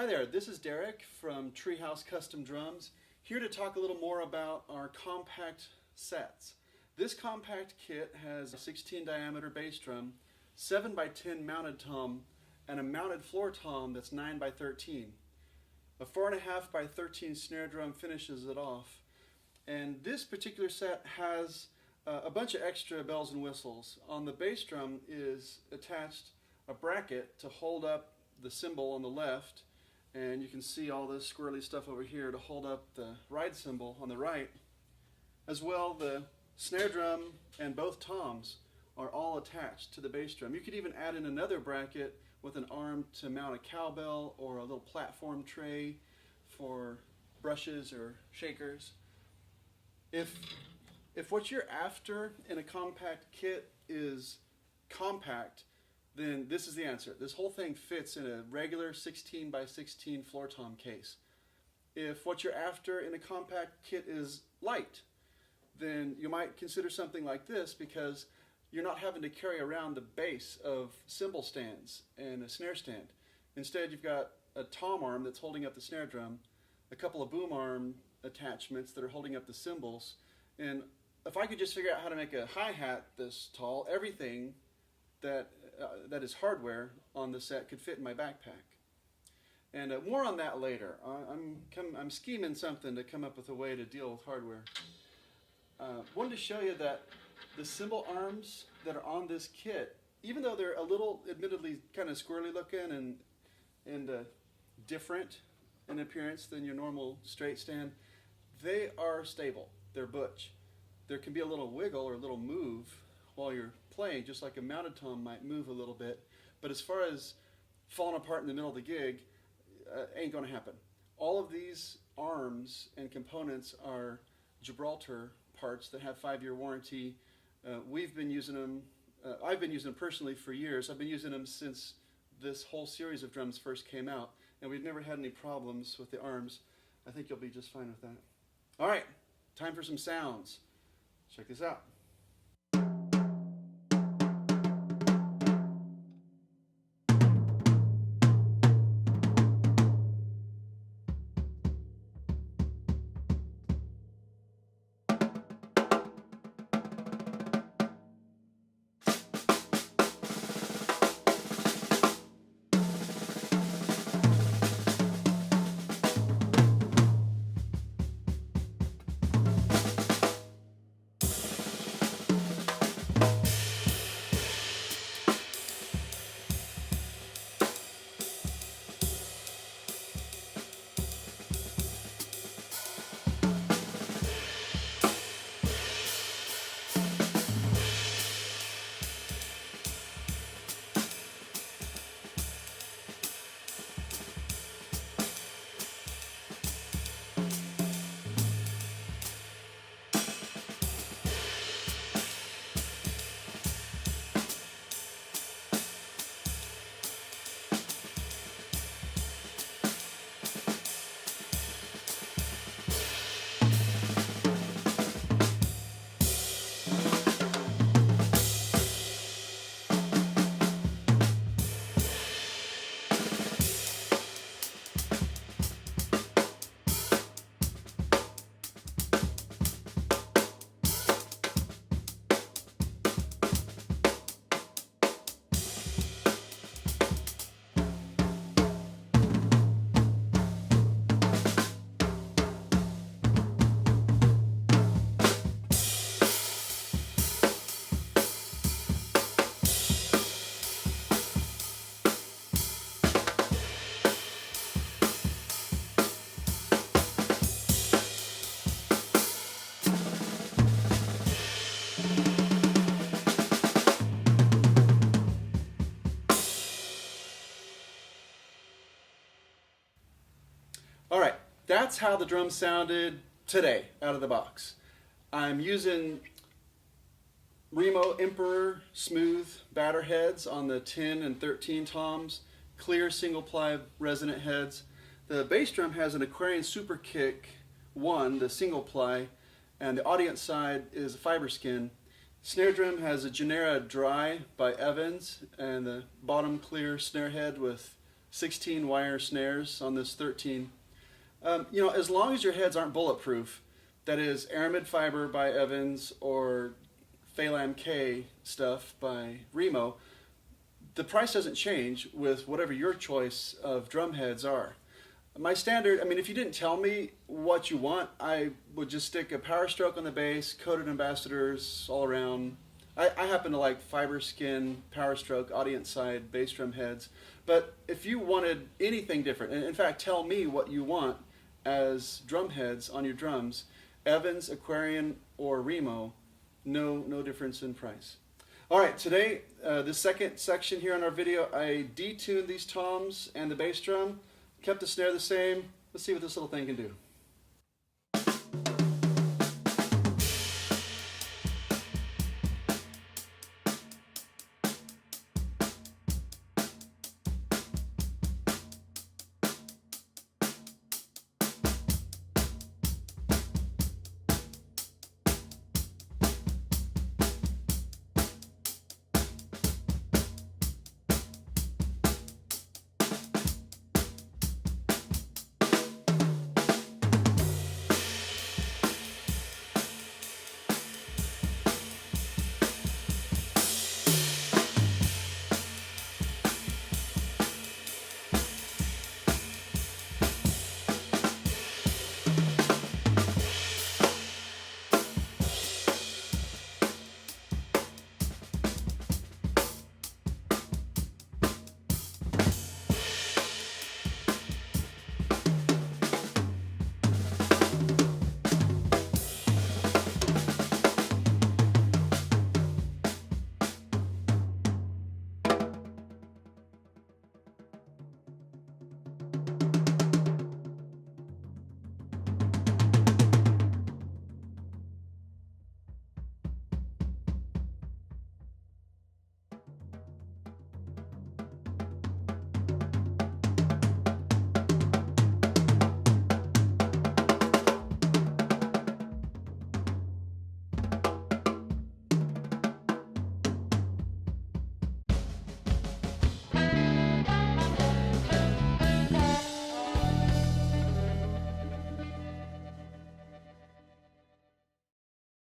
Hi there, this is Derek from TreeHouse Custom Drums, here to talk a little more about our compact sets. This compact kit has a 16 diameter bass drum, 7 by 10 mounted tom, and a mounted floor tom that's 9 by 13. A 4.5 by 13 snare drum finishes it off. And this particular set has a bunch of extra bells and whistles. On the bass drum is attached a bracket to hold up the cymbal on the left, and you can see all this squirrely stuff over here to hold up the ride cymbal on the right. As well, the snare drum and both toms are all attached to the bass drum. You could even add in another bracket with an arm to mount a cowbell or a little platform tray for brushes or shakers. If what you're after in a compact kit is compact, then this is the answer. This whole thing fits in a regular 16 by 16 floor tom case. If what you're after in a compact kit is light, then you might consider something like this, because you're not having to carry around the base of cymbal stands and a snare stand. Instead, you've got a tom arm that's holding up the snare drum, a couple of boom arm attachments that are holding up the cymbals, and if I could just figure out how to make a hi-hat this tall, everything that is hardware on the set could fit in my backpack. And more on that later. I'm scheming something to come up with a way to deal with hardware. Wanted to show you that the cymbal arms that are on this kit, even though they're a little, admittedly, kind of squirrely looking and different in appearance than your normal straight stand, they are stable. They're butch. There can be a little wiggle or a little move while you're playing, just like a mounted tom might move a little bit. But as far as falling apart in the middle of the gig, ain't going to happen. All of these arms and components are Gibraltar parts that have 5-year warranty. We've been using them, I've been using them personally for years. I've been using them since this whole series of drums first came out, and we've never had any problems with the arms. I think you'll be just fine with that. All right, time for some sounds. Check this out. All right, that's how the drum sounded today out of the box. I'm using REMO Emperor smooth batter heads on the 10 and 13 toms, clear single ply resonant heads. The bass drum has an AQUARIAN SUPERKICKI 1, the single ply, and the audience side is a fiber skin. Snare drum has a GENERA dry by Evans, and the bottom clear snare head with 16 wire snares on this 13. You know, as long as your heads aren't bulletproof, that is aramid fiber by Evans or Phalam K stuff by REMO, the price doesn't change with whatever your choice of drum heads are. My standard, I mean, if you didn't tell me what you want, I would just stick a power stroke on the bass, coated ambassadors all around. I happen to like fiber skin, power stroke, audience side, bass drum heads. But if you wanted anything different, and in fact tell me what you want as drum heads on your drums, Evans, AQUARIAN, or REMO, no difference in price. All right, today, the second section here on our video, I detuned these toms and the bass drum, kept the snare the same. Let's see what this little thing can do.